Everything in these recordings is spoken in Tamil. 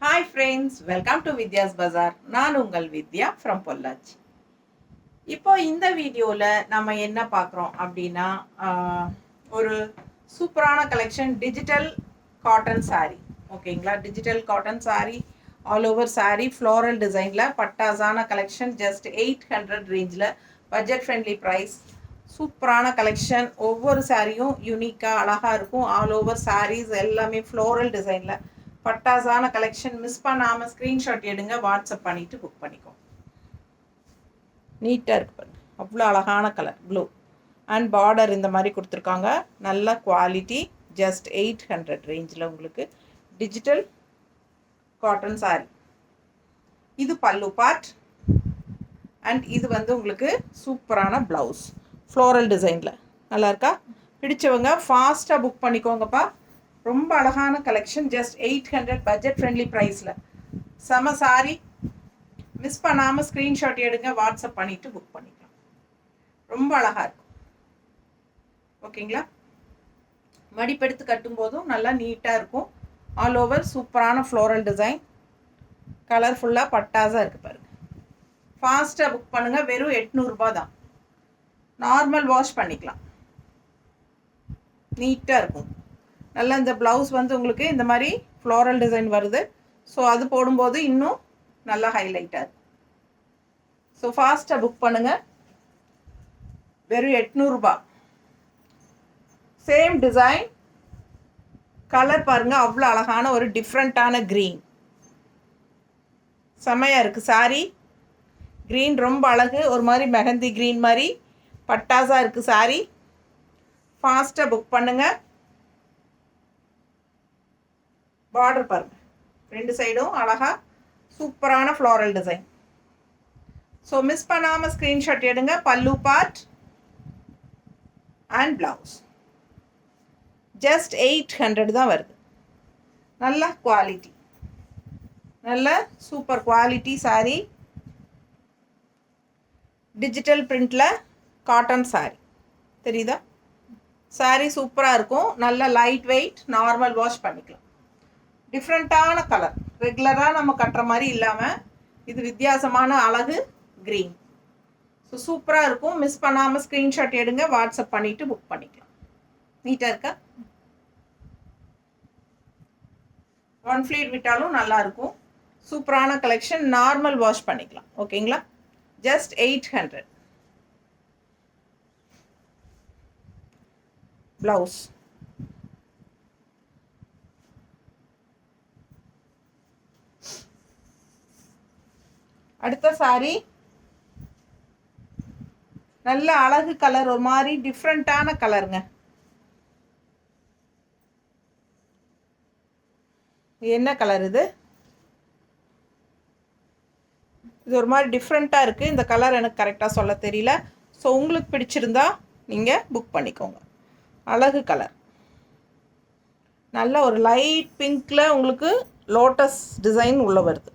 Hi friends, welcome to Vidya's Bazaar. நான் உங்கள் வித்யா from பொள்ளாச்சி. இப்போ இந்த வீடியோவில் நம்ம என்ன பார்க்குறோம் அப்படின்னா ஒரு சூப்பரான கலெக்ஷன் டிஜிட்டல் காட்டன் saree. ஓகேங்களா, digital cotton saree all over saree floral டிசைனில் பட்டாஸான கலெக்ஷன் ஜஸ்ட் 800 ரேஞ்சில் பட்ஜெட் ஃப்ரெண்ட்லி ப்ரைஸ். சூப்பரான கலெக்ஷன், ஒவ்வொரு சாரியும் யூனிக்காக அழகாக இருக்கும். ஆல் ஓவர் sarees எல்லாமே ஃப்ளோரல் டிசைனில் பட்டாஸான கலெக்ஷன். மிஸ் பண்ணாமல் ஸ்க்ரீன்ஷாட் எடுங்க, வாட்ஸ்அப் பண்ணிவிட்டு புக் பண்ணிக்கோங்க. நீட்டாக இருக்கு பாருங்க, அவ்வளோ அழகான கலர் ப்ளூ அண்ட் பார்டர் இந்த மாதிரி கொடுத்துருக்காங்க. நல்ல குவாலிட்டி, ஜஸ்ட் 800 ரேஞ்சில் உங்களுக்கு டிஜிட்டல் காட்டன் saree. இது பல்லு பார்ட் அண்ட் இது உங்களுக்கு சூப்பரான ப்ளவுஸ் ஃப்ளோரல் டிசைனில். நல்லா இருக்கா? பிடிச்சவங்க ஃபாஸ்ட்டாக புக் பண்ணிக்கோங்கப்பா. ரொம்ப அழகான கலெக்ஷன், ஜஸ்ட் 800 பட்ஜெட் ஃப்ரெண்ட்லி ப்ரைஸில். செம சாரி, மிஸ் பண்ணாமல் ஸ்க்ரீன்ஷாட் எடுங்க, வாட்ஸ்அப் பண்ணிவிட்டு புக் பண்ணிக்கலாம். ரொம்ப அழகாக இருக்கும். ஓகேங்களா, மடிப்பெடுத்து கட்டும்போதும் நல்லா நீட்டாக இருக்கும். ஆல் ஓவர் சூப்பரான ஃப்ளோரல் டிசைன், கலர்ஃபுல்லாக பட்டாஸாக இருக்குது பாருங்கள். ஃபாஸ்ட்டாக புக் பண்ணுங்கள், வெறும் 800 ரூபா தான். நார்மல் வாஷ் பண்ணிக்கலாம், நீட்டாக இருக்கும். நல்லா இந்த ப்ளவுஸ் உங்களுக்கு இந்த மாதிரி ஃப்ளோரல் டிசைன் வருது. ஸோ அது போடும்போது இன்னும் நல்லா ஹைலைட்டாக இருக்கும். ஸோ ஃபாஸ்ட்டாக புக் பண்ணுங்கள், வெறும் 800 ரூபா. சேம் டிசைன், கலர் பாருங்கள், அவ்வளோ அழகான ஒரு டிஃப்ரெண்ட்டான க்ரீன். செம்மையாக இருக்குது சாரி. க்ரீன் ரொம்ப அழகு, ஒரு மாதிரி மெஹந்தி க்ரீன் மாதிரி பட்டாஸாக இருக்குது சாரி. ஃபாஸ்ட்டாக புக் பண்ணுங்கள். பார்டர் பாருங்கள், ரெண்டு சைடும் அழகாக சூப்பரான ஃப்ளோரல் டிசைன். ஸோ மிஸ் பண்ணாமல் ஸ்க்ரீன்ஷாட் எடுங்க. பல்லு பார்ட் அண்ட் ப்ளவுஸ் ஜஸ்ட் 800 தான் வருது. நல்ல குவாலிட்டி, நல்ல சூப்பர் குவாலிட்டி சாரி. டிஜிட்டல் பிரிண்டில் காட்டன் சாரி தெரியுதா? சாரி சூப்பராக இருக்கும். நல்ல லைட் வெயிட், நார்மல் வாஷ் பண்ணிக்கலாம். டிஃப்ரெண்ட்டான கலர், ரெகுலராக நம்ம கட்டுற மாதிரி இல்லாமல் இது வித்தியாசமான அழகு க்ரீன். ஸோ சூப்பராக இருக்கும். மிஸ் பண்ணாமல் ஸ்க்ரீன்ஷாட் எடுங்க, வாட்ஸ்அப் பண்ணிவிட்டு புக் பண்ணிக்கலாம். நீட்டாக இருக்கா? ஒன் ஃப்ளீட் விட்டாலும் நல்லாயிருக்கும். சூப்பரான கலெக்ஷன், நார்மல் வாஷ் பண்ணிக்கலாம். ஓகேங்களா, ஜஸ்ட் 800. ப்ளவுஸ் அடுத்த சாரி, நல்ல அழகு கலர், ஒரு மாதிரி டிஃப்ரெண்ட்டான கலருங்க. என்ன கலர் இது? இது ஒரு மாதிரி டிஃப்ரெண்ட்டாக இருக்குது. இந்த கலர் எனக்கு கரெக்டாக சொல்ல தெரியல. ஸோ உங்களுக்கு பிடிச்சிருந்தா நீங்கள் புக் பண்ணிக்கோங்க. அழகு கலர், நல்ல ஒரு லைட் பிங்க்கில் உங்களுக்கு லோட்டஸ் டிசைன் உள்ளே வருது.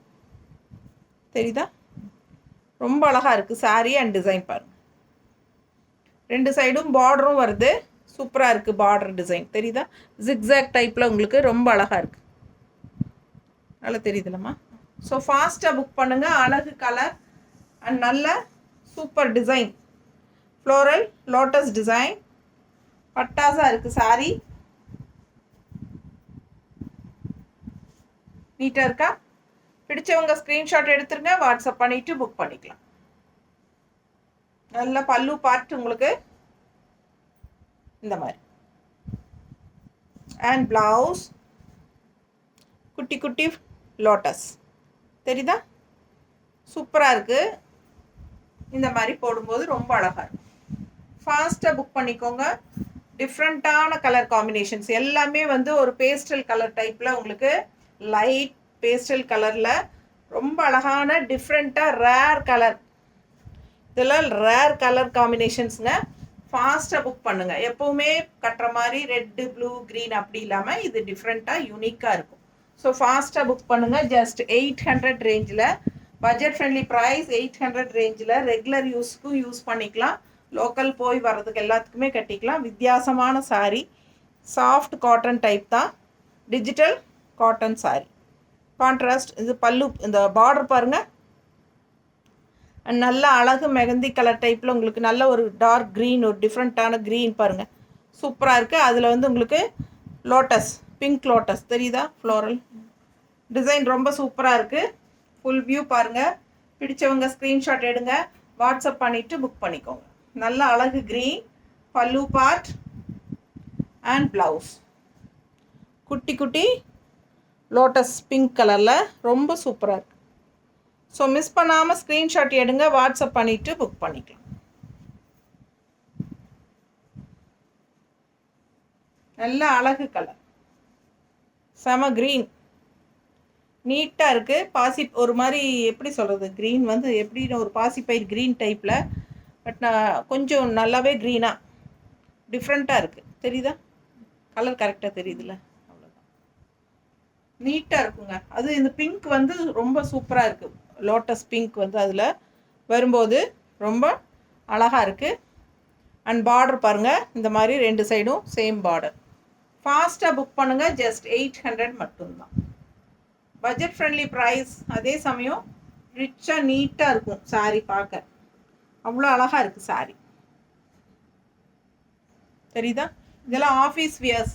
தெரியுதா? ரொம்ப அழகாக இருக்குது சாரீ அண்ட் டிசைன் பாருங்கள். ரெண்டு சைடும் பார்டரும் வருது, சூப்பராக இருக்குது. பார்டர் டிசைன் தெரியுதா? ஜிக்ஸாக் டைப்பில் உங்களுக்கு ரொம்ப அழகாக இருக்குது. நல்லா தெரியுதுல்லம்மா? ஸோ ஃபாஸ்ட்டாக புக் பண்ணுங்கள். அழகு கலர் அண்ட் நல்ல super design, floral lotus design, பட்டாஸாக இருக்குது சாரீ. நீட்டாக இருக்கா? பிடிச்சவங்க ஸ்க்ரீன்ஷாட் எடுத்துருங்க, வாட்ஸ்அப் பண்ணிவிட்டு புக் பண்ணிக்கலாம். நல்ல பல்லு பார்ட் உங்களுக்கு இந்த மாதிரி அண்ட் ப்ளவுஸ் குட்டி குட்டி லோட்டஸ் தெரியுதா? சூப்பராக இருக்குது. இந்த மாதிரி போடும்போது ரொம்ப அழகாக இருக்கும். ஃபாஸ்ட்டாக புக் பண்ணிக்கோங்க. டிஃப்ரெண்ட்டான கலர் காம்பினேஷன்ஸ் எல்லாமே ஒரு பேஸ்டல் கலர் டைப்பில் உங்களுக்கு லைட் பேஸ்டல் கலரில் ரொம்ப அழகான டிஃப்ரெண்ட்டாக ரேர் கலர். இதெல்லாம் ரேர் கலர் காம்பினேஷன்ஸுங்க. ஃபாஸ்ட்டாக புக் பண்ணுங்கள். எப்போவுமே கட்டுற மாதிரி ரெட்டு ப்ளூ க்ரீன் அப்படி இல்லாமல் இது டிஃப்ரெண்ட்டாக யூனிக்காக இருக்கும். ஸோ ஃபாஸ்ட்டாக புக் பண்ணுங்கள். ஜஸ்ட் 800 ரேஞ்சில் பட்ஜெட் ஃப்ரெண்ட்லி ப்ரைஸ். 800 ரேஞ்சில் ரெகுலர் யூஸ்க்கும் யூஸ் பண்ணிக்கலாம், லோக்கல் போய் வர்றதுக்கு எல்லாத்துக்குமே கட்டிக்கலாம். வித்தியாசமான சாரீ, சாஃப்ட் காட்டன் டைப் தான், டிஜிட்டல் காட்டன் சாரீ. கான்ட்ராஸ்ட். இது பல்லு, இந்த பார்டர் பாருங்கள், நல்ல அழகு மெகந்தி கலர் டைப்பில் உங்களுக்கு நல்ல ஒரு டார்க் க்ரீன், ஒரு டிஃப்ரெண்ட்டான க்ரீன் பாருங்கள், சூப்பராக இருக்குது. அதில் வந்து உங்களுக்கு லோட்டஸ், பிங்க் லோட்டஸ் தெரியுதா, ஃப்ளோரல் டிசைன் ரொம்ப சூப்பராக இருக்குது. ஃபுல் வியூ பாருங்கள். பிடிச்சவங்க ஸ்க்ரீன்ஷாட் எடுங்க, வாட்ஸ்அப் பண்ணிவிட்டு புக் பண்ணிக்கோங்க. நல்ல அழகு க்ரீன் பல்லு பார்ட் அண்ட் ப்ளவுஸ். குட்டி குட்டி லோட்டஸ் பிங்க் கலரில் ரொம்ப சூப்பராக இருக்குது. ஸோ மிஸ் பண்ணாமல் ஸ்க்ரீன்ஷாட் எடுங்க, வாட்ஸ்அப் பண்ணிவிட்டு புக் பண்ணிக்கலாம். நல்ல அழகு கலர், செம க்ரீன், நீட்டாக இருக்குது. பாசி ஒரு மாதிரி எப்படி சொல்கிறது, க்ரீன் வந்து எப்படின்னு ஒரு பாசிப்பயிர் க்ரீன் டைப்பில், பட் நான் கொஞ்சம் நல்லாவே க்ரீனாக டிஃப்ரெண்ட்டாக இருக்குது. தெரியுதா, கலர் கரெக்டாக தெரியுதுல்ல, அவ்வளோதான். நீட்டாக இருக்குங்க. அது இந்த பிங்க் வந்து ரொம்ப சூப்பராக இருக்குது. லோட்டஸ் பிங்க் வந்து அதில் வரும்போது ரொம்ப அழகாக இருக்குது. அண்ட் பார்டர் பாருங்கள், இந்த மாதிரி 2 சைடும் சேம் பார்டர். ஃபாஸ்ட்டாக புக் பண்ணுங்கள். ஜஸ்ட் 800 மட்டும்தான். Budget friendly price. அதே சமயம் ரிச்சாக நீட்டாக இருக்கும் சாரீ, பார்க்க அவ்வளோ அழகாக இருக்குது சாரீ. தெரியுதா, இதெல்லாம் ஆஃபீஸ் வியர்ஸ்,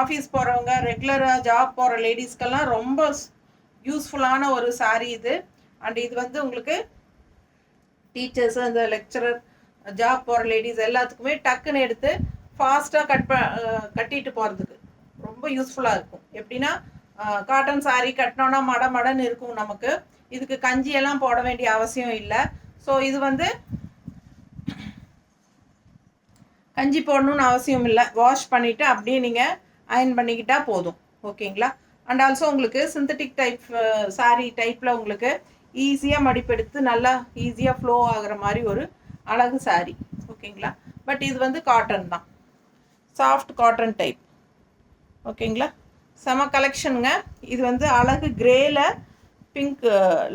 ஆஃபீஸ் போகிறவங்க, ரெகுலராக ஜாப் போகிற லேடிஸ்க்கெல்லாம் ரொம்ப யூஸ்ஃபுல்லான ஒரு சாரீ இது. அண்ட் இது வந்து உங்களுக்கு டீச்சர்ஸு, அந்த லெக்சரர், ஜாப் போகிற லேடிஸ் எல்லாத்துக்குமே டக்குன்னு எடுத்து ஃபாஸ்ட்டாக கட்டிட்டு போகிறதுக்கு ரொம்ப யூஸ்ஃபுல்லாக இருக்கும். எப்படின்னா, காட்டன் சாரீ கட்டினோன்னா மடன்னு இருக்கும் நமக்கு. இதுக்கு கஞ்சியெல்லாம் போட வேண்டிய அவசியம் இல்லை. ஸோ இது வந்து கஞ்சி போடணுன்னு அவசியம் இல்லை. வாஷ் பண்ணிவிட்டு அப்படியே நீங்கள் அயன் பண்ணிக்கிட்டால் போதும். ஓகேங்களா. அண்ட் ஆல்சோ உங்களுக்கு சிந்தட்டிக் டைப் சாரீ டைப்பில் உங்களுக்கு ஈஸியாக மடிப்பெடுத்து நல்லா ஈஸியாக ஃப்ளோ ஆகிற மாதிரி ஒரு அழகு சாரீ. ஓகேங்களா. பட் இது வந்து காட்டன் தான், சாஃப்ட் காட்டன் டைப். ஓகேங்களா. செம கலெக்ஷனுங்க. இது வந்து அழகு கிரேல பிங்க்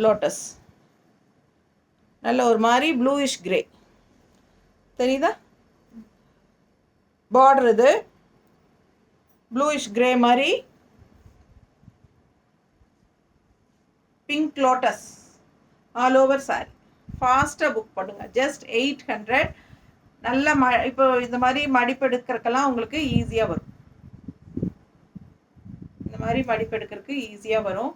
லோட்டஸ், நல்ல ஒரு மாதிரி ப்ளூயிஷ் கிரே தெரியுதா, பார்டர் இது ப்ளூயிஷ் கிரே மாதிரி pink lotus all over sorry. ஃபாஸ்ட்டாக புக் பண்ணுங்கள். ஜஸ்ட் 800. நல்ல இப்போ இந்த மாதிரி மடிப்பெடுக்கிறதுக்கெல்லாம் உங்களுக்கு ஈஸியாக வரும். இந்த மாதிரி மடிப்பெடுக்கிறதுக்கு ஈஸியாக வரும்.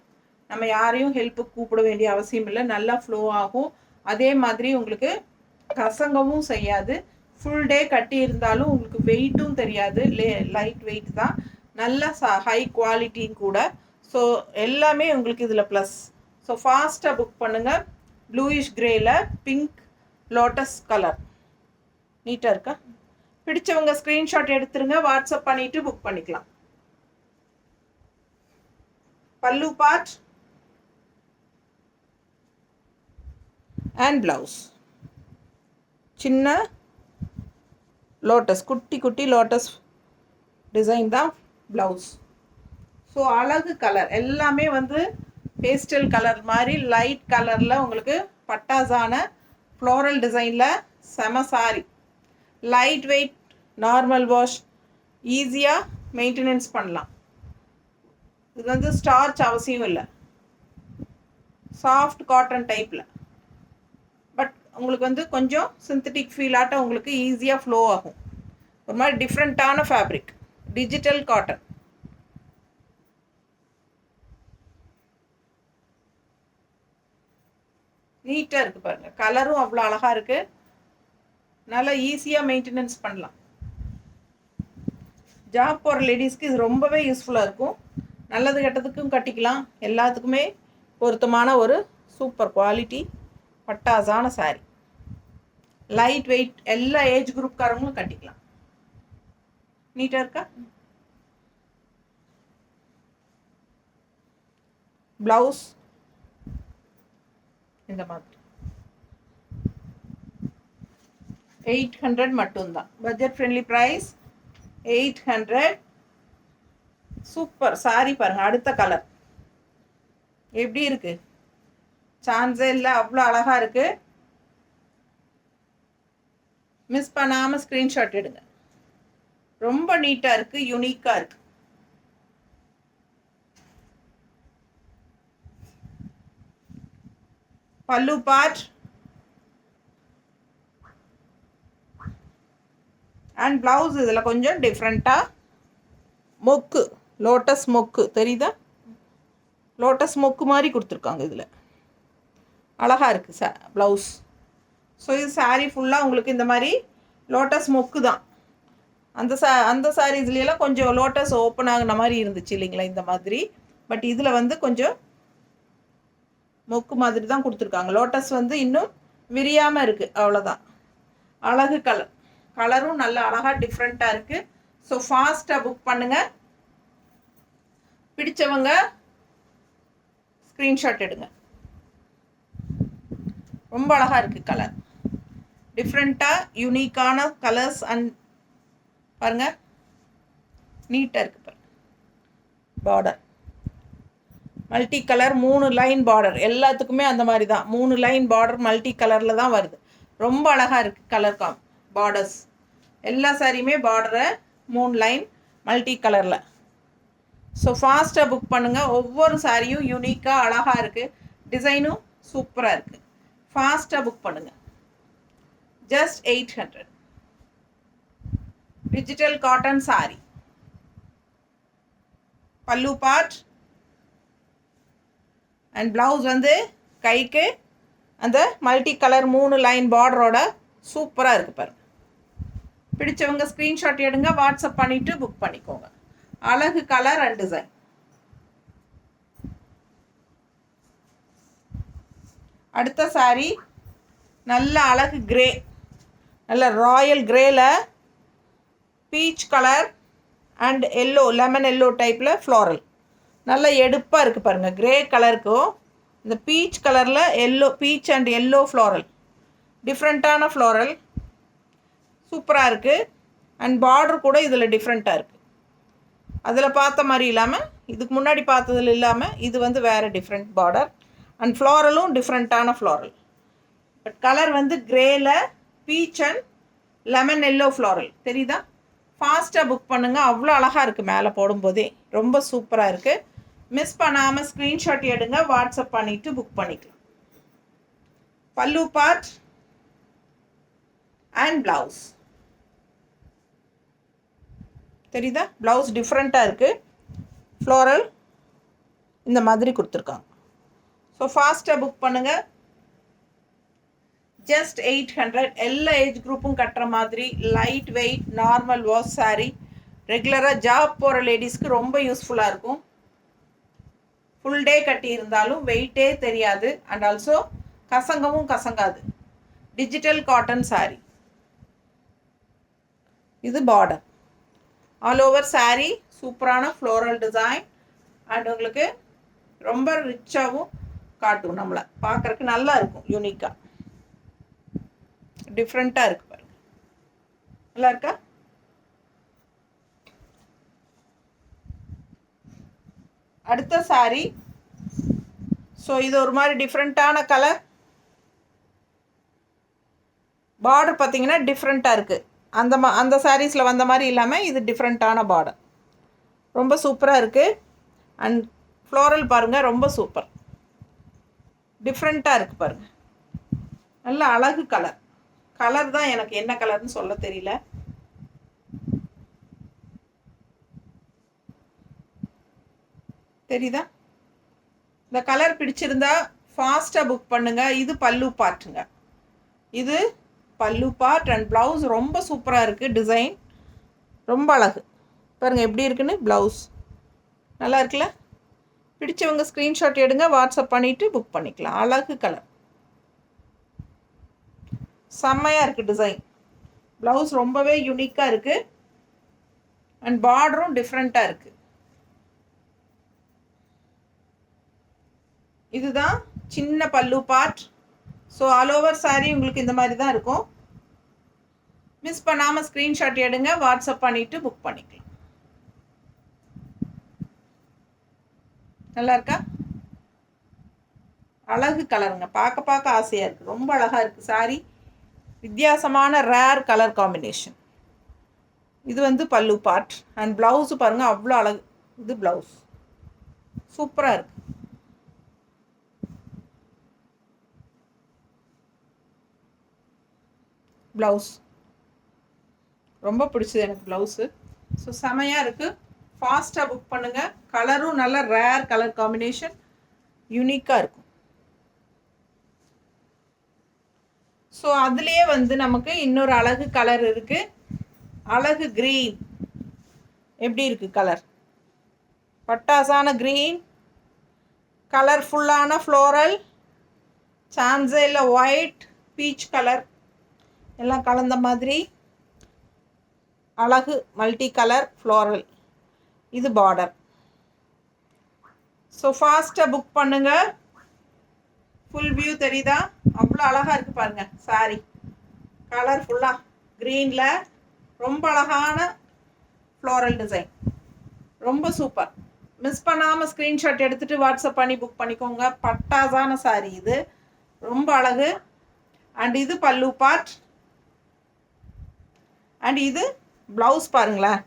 நம்ம யாரையும் ஹெல்ப்புக்கு கூப்பிட வேண்டிய அவசியம் இல்லை. நல்லா ஃப்ளோ ஆகும். அதே மாதிரி உங்களுக்கு கசங்கவும் செய்யாது. ஃபுல் டே கட்டி இருந்தாலும் உங்களுக்கு வெயிட்டும் தெரியாது. லைட் வெயிட் தான், நல்ல ஹை குவாலிட்டியும் கூட. ஸோ எல்லாமே உங்களுக்கு இதில் ப்ளஸ். ஸோ ஃபாஸ்ட்டாக புக் பண்ணுங்கள். ப்ளூயிஷ் கிரேயில் பிங்க் லோட்டஸ் கலர் நீட்டாக இருக்கா. பிடிச்சவங்க ஸ்க்ரீன்ஷாட் எடுத்துருங்க, வாட்ஸ்அப் பண்ணிவிட்டு புக் பண்ணிக்கலாம். பல்லு பார்ட் அண்ட் ப்ளவுஸ். சின்ன லோட்டஸ், குட்டி குட்டி லோட்டஸ் டிசைன் தான் ப்ளவுஸ். ஸோ அழகு கலர் எல்லாமே வந்து பேஸ்டல் கலர் மாதிரி லைட் கலரில் உங்களுக்கு பட்டாசான ஃப்ளோரல் டிசைனில் செம sorry. Light wait, normal wash, ஈஸியாக மெயின்டெனன்ஸ் பண்ணலாம். இது வந்து ஸ்டார்ச் அவசியம் இல்லை. சாஃப்ட் காட்டன் டைப்பில், பட் உங்களுக்கு வந்து கொஞ்சம் சிந்தட்டிக் ஃபீல் ஆட்ட உங்களுக்கு ஈஸியாக ஃப்ளோ ஆகும். ஒரு மாதிரி டிஃப்ரெண்ட்டான ஃபேப்ரிக், டிஜிட்டல் காட்டன். நீட்டாக இருக்குது பாருங்கள். கலரும் அவ்வளோ அழகாக இருக்குது. நல்லா ஈஸியாக மெயின்டெனன்ஸ் பண்ணலாம். ஜாப் போகிற லேடிஸ்க்கு இது ரொம்பவே யூஸ்ஃபுல்லாக இருக்கும். நல்லது கெட்டதுக்கும் கட்டிக்கலாம். எல்லாத்துக்குமே பொருத்தமான ஒரு சூப்பர் குவாலிட்டி பட்டாசான சாரி. லைட் வெயிட், எல்லா ஏஜ் குரூப்காரங்களும் கட்டிக்கலாம். நீட்டாக இருக்கா. ப்ளவுஸ் இந்த மாதிரி 800 மட்டும்தான். Budget friendly price 800. Super sari பாருங்கள். அடுத்த கலர் எப்படி இருக்குது, சான்ஸே இல்லை, அவ்வளோ அழகாக இருக்குது. மிஸ் பண்ணாமல் ஸ்க்ரீன்ஷாட் எடுங்க. ரொம்ப நீட்டாக இருக்குது, யூனிக்காக இருக்குது. பல்லு பார்ட் அண்ட் ப்ளவுஸ் இதில் கொஞ்சம் டிஃப்ரெண்ட்டாக மொக்கு, லோட்டஸ் மொக்கு தெரியுதா, லோட்டஸ் மொக்கு மாதிரி கொடுத்துருக்காங்க. இதில் அழகாக இருக்குது ப்ளவுஸ். ஸோ இது சாரீ ஃபுல்லாக உங்களுக்கு இந்த மாதிரி லோட்டஸ் மொக்கு தான். அந்த சாரீஸ்லாம் கொஞ்சம் லோட்டஸ் ஓப்பன் ஆகின மாதிரி இருந்துச்சு இல்லைங்களா இந்த மாதிரி. பட் இதில் வந்து கொஞ்சம் மொக்கு மாதிரி தான் கொடுத்துருக்காங்க. லோட்டஸ் வந்து இன்னும் விரியாமல் இருக்குது, அவ்வளோதான். அழகு கலரும் நல்ல அழகாக டிஃப்ரெண்ட்டாக இருக்குது. ஸோ ஃபாஸ்ட்டாக புக் பண்ணுங்கள். பிடிச்சவங்க ஸ்க்ரீன்ஷாட் எடுங்க. ரொம்ப அழகாக இருக்குது கலர், டிஃப்ரெண்ட்டாக யூனிக்கான கலர்ஸ். அண்ட் பாருங்கள் நீட்டாக இருக்குது பாருங்கள். Border multi colour 3 line border, எல்லாத்துக்குமே அந்த மாதிரி தான் 3 லைன் பார்டர் மல்டி கலரில் தான் வருது. ரொம்ப அழகாக இருக்குது கலர் பார்டர்ஸ். எல்லா சாரியுமே பார்டரை 3 லைன் மல்டி கலரில். ஸோ ஃபாஸ்ட்டாக புக் பண்ணுங்கள். ஒவ்வொரு சாரியும் யூனிக்காக அழகாக இருக்குது, டிசைனும் சூப்பராக இருக்குது. ஃபாஸ்ட்டாக புக் பண்ணுங்கள். ஜஸ்ட் 800. Digital cotton sorry. பல்லு பார்ட் அண்ட் ப்ளவுஸ் வந்து கைக்கு அந்த மல்டி கலர் 3 லைன் பார்டரோட சூப்பராக இருக்குது பாருங்கள். பிடிச்சவங்க ஸ்க்ரீன்ஷாட் எடுங்க, வாட்ஸ்அப் பண்ணிவிட்டு புக் பண்ணிக்கோங்க. அழகு கலர் அண்ட் டிசைன். அடுத்த சாரி நல்ல அழகு கிரே, நல்ல ராயல் கிரேல peach colour and yellow, lemon yellow டைப்பில் ஃப்ளாரல். நல்ல எடுப்பாக இருக்குது பாருங்கள். கிரே கலருக்கும் இந்த பீச் கலரில் yellow, peach and yellow floral, டிஃப்ரெண்ட்டான ஃப்ளாரல் சூப்பராக இருக்குது. அண்ட் பார்டர் கூட இதில் டிஃப்ரெண்ட்டாக இருக்குது. அதில் பார்த்த மாதிரி இல்லாமல், இதுக்கு முன்னாடி பார்த்ததில் இல்லாமல் இது வந்து வேறு டிஃப்ரெண்ட் பார்டர். அண்ட் ஃப்ளாரலும் டிஃப்ரெண்ட்டான ஃப்ளாரல். பட் கலர் வந்து கிரேயில் peach and lemon yellow floral தெரியுதா. ஃபாஸ்ட்டாக புக் பண்ணுங்கள், அவ்வளோ அழகாக இருக்குது. மேலே போடும்போதே ரொம்ப சூப்பராக இருக்குது. மிஸ் பண்ணாமல் ஸ்க்ரீன்ஷாட் எடுங்க, வாட்ஸ்அப் பண்ணிவிட்டு புக் பண்ணிக்கலாம். பல்லு பார்ட் அண்ட் ப்ளவுஸ் தெரியுதா. ப்ளவுஸ் டிஃப்ரெண்ட்டாக இருக்குது, ஃப்ளோரல் இந்த மாதிரி கொடுத்துருக்காங்க. ஸோ ஃபாஸ்ட்டாக புக் பண்ணுங்கள். ஜஸ்ட் 800. எல்லா ஏஜ் குரூப்பும் கட்டுற மாதிரி light weight normal wash sari. ரெகுலராக ஜாப் போகிற லேடிஸ்க்கு ரொம்ப யூஸ்ஃபுல்லாக இருக்கும். ஃபுல் டே கட்டி இருந்தாலும் வெயிட்டே தெரியாது. அண்ட் ஆல்சோ கசங்கவும் கசங்காது. Digital cotton sari. இது பார்டர். ஆல் ஓவர் சாரீ சூப்பரான ஃப்ளோரல் டிசைன். அண்ட் உங்களுக்கு ரொம்ப ரிச்சாகவும் காட்டும், நம்மளை பார்க்குறக்கு நல்லா இருக்கும். யூனிக்காக டிஃப்ரெண்ட்டாக இருக்குது பாருங்கள். நல்லா இருக்கா. அடுத்த சாரீ. ஸோ இது ஒரு மாதிரி டிஃப்ரெண்ட்டான கலர். பார்டர் பார்த்தீங்கன்னா டிஃப்ரெண்ட்டாக இருக்குது. அந்த சாரீஸில் வந்த மாதிரி இல்லாமல் இது டிஃப்ரெண்ட்டான பார்டர். ரொம்ப சூப்பராக இருக்குது. அண்ட் ஃப்ளோரல் பாருங்கள், ரொம்ப சூப்பர் டிஃப்ரெண்ட்டாக இருக்குது பாருங்கள். நல்ல அழகு கலர். கலர் தான் எனக்கு என்ன கலர்னு சொல்ல தெரியல. தெரியுதா. இந்த கலர் பிடிச்சிருந்தா ஃபாஸ்ட்டாக புக் பண்ணுங்கள். இது பல்லு பார்ட்டுங்க. இது பல்லு பார்ட் அண்ட் ப்ளவுஸ் ரொம்ப சூப்பராக இருக்குது. டிசைன் ரொம்ப அழகு பாருங்கள் எப்படி இருக்குன்னு. ப்ளவுஸ் நல்லா இருக்குல்ல. பிடிச்சவங்க ஸ்க்ரீன்ஷாட் எடுங்க, வாட்ஸ்அப் பண்ணிவிட்டு புக் பண்ணிக்கலாம். அழகு கலர் செம்மையாக இருக்குது. டிசைன் ப்ளவுஸ் ரொம்பவே யூனிக்காக இருக்குது. அண்ட் பார்டரும் டிஃப்ரெண்ட்டாக இருக்குது. இதுதான் சின்ன பல்லு part. So all over sari உங்களுக்கு இந்த மாதிரி தான் இருக்கும். மிஸ் பண்ணாமல் ஸ்க்ரீன்ஷாட் எடுங்க, வாட்ஸ்அப் பண்ணிவிட்டு புக் பண்ணிக்கலாம். நல்லா இருக்கா. அழகு கலருங்க, பார்க்க பார்க்க ஆசையாக இருக்குது. ரொம்ப அழகாக இருக்குது சாரீ. வித்தியாசமான ரேர் கலர் காம்பினேஷன். இது வந்து பல்லு பார்ட் அண்ட் ப்ளவுஸு பாருங்கள் அவ்வளோ அழகு. இது ப்ளவுஸ் சூப்பராக இருக்குது. ப்ளவுஸ் ரொம்ப பிடிச்சது எனக்கு ப்ளவுஸு. ஸோ செமையாக இருக்குது. ஃபாஸ்ட்டாக புக் பண்ணுங்கள். கலரும் நல்ல ரேர் கலர் காம்பினேஷன், யூனிக்காக இருக்கும். ஸோ அதுலேயே வந்து நமக்கு இன்னொரு அழகு கலர் இருக்குது. அழகு க்ரீன் எப்படி இருக்குது கலர்? பட்டாசான க்ரீன், கலர்ஃபுல்லான ஃப்ளோரல், சான்ஸே இல்லை, ஒயிட், பீச் கலர் எல்லாம் கலந்த மாதிரி அழகு மல்டி கலர் ஃப்ளோரல். இது பார்டர். ஸோ ஃபாஸ்ட்டாக புக் பண்ணுங்கள். ஃபுல் வியூ தெரியுதா? அவ்வளோ அழகாக இருக்குது பாருங்கள் சாரி. கலர்ஃபுல்லாக க்ரீனில் ரொம்ப அழகான ஃப்ளோரல் டிசைன், ரொம்ப சூப்பர். மிஸ் பண்ணாமல் ஸ்க்ரீன்ஷாட் எடுத்துகிட்டு வாட்ஸ்அப் பண்ணி புக் பண்ணிக்கோங்க. பட்டாசான சாரி இது, ரொம்ப அழகு. அண்ட் இது பல்லு பார்ட். அண்ட் இது ப்ளவுஸ் பாருங்களேன்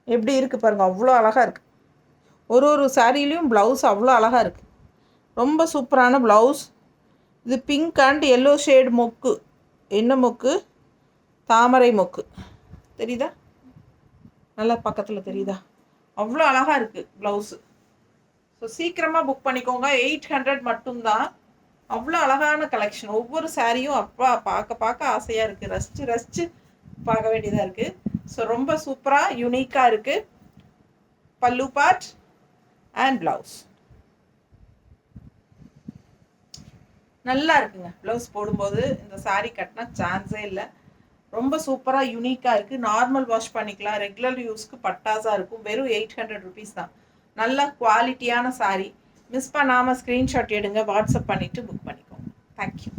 எப்படி இருக்குது பாருங்கள், அவ்வளோ அழகாக இருக்குது. ஒரு சாரிலையும் ப்ளவுஸ் அவ்வளோ அழகாக இருக்குது. ரொம்ப சூப்பரான ப்ளவுஸ். இது பிங்க் அண்ட் எல்லோ ஷேட் மொக்கு. என்ன மொக்கு? தாமரை மொக்கு. தெரியுதா? நல்லா பக்கத்தில் தெரியுதா? அவ்வளோ அழகாக இருக்குது ப்ளவுஸு. ஸோ சீக்கிரமாக புக் பண்ணிக்கோங்க. 800 மட்டும்தான். அவ்வளோ அழகான கலெக்ஷன். ஒவ்வொரு சாரியும் அப்பா பார்க்க ஆசையாக இருக்குது. ரசித்து பார்க்க வேண்டியதாக இருக்குது. ஸோ ரொம்ப சூப்பராக யூனிக்காக இருக்குது. பல்லு பார்ட் அண்ட் ப்ளவுஸ் நல்லா இருக்குங்க. ப்ளவுஸ் போடும்போது இந்த சாரீ கட்டினா சான்ஸே இல்லை. ரொம்ப சூப்பராக யூனிக்காக இருக்குது. நார்மல் வாஷ் பண்ணிக்கலாம். ரெகுலர் யூஸ்க்கு பட்டாசாக இருக்கும். வெறும் 800 ருபீஸ் தான். நல்ல குவாலிட்டியான சாரீ. மிஸ் பண்ணாமல் ஸ்க்ரீன்ஷாட் எடுங்க, வாட்ஸ்அப் பண்ணிவிட்டு புக் பண்ணிக்கோங்க. தேங்க்யூ.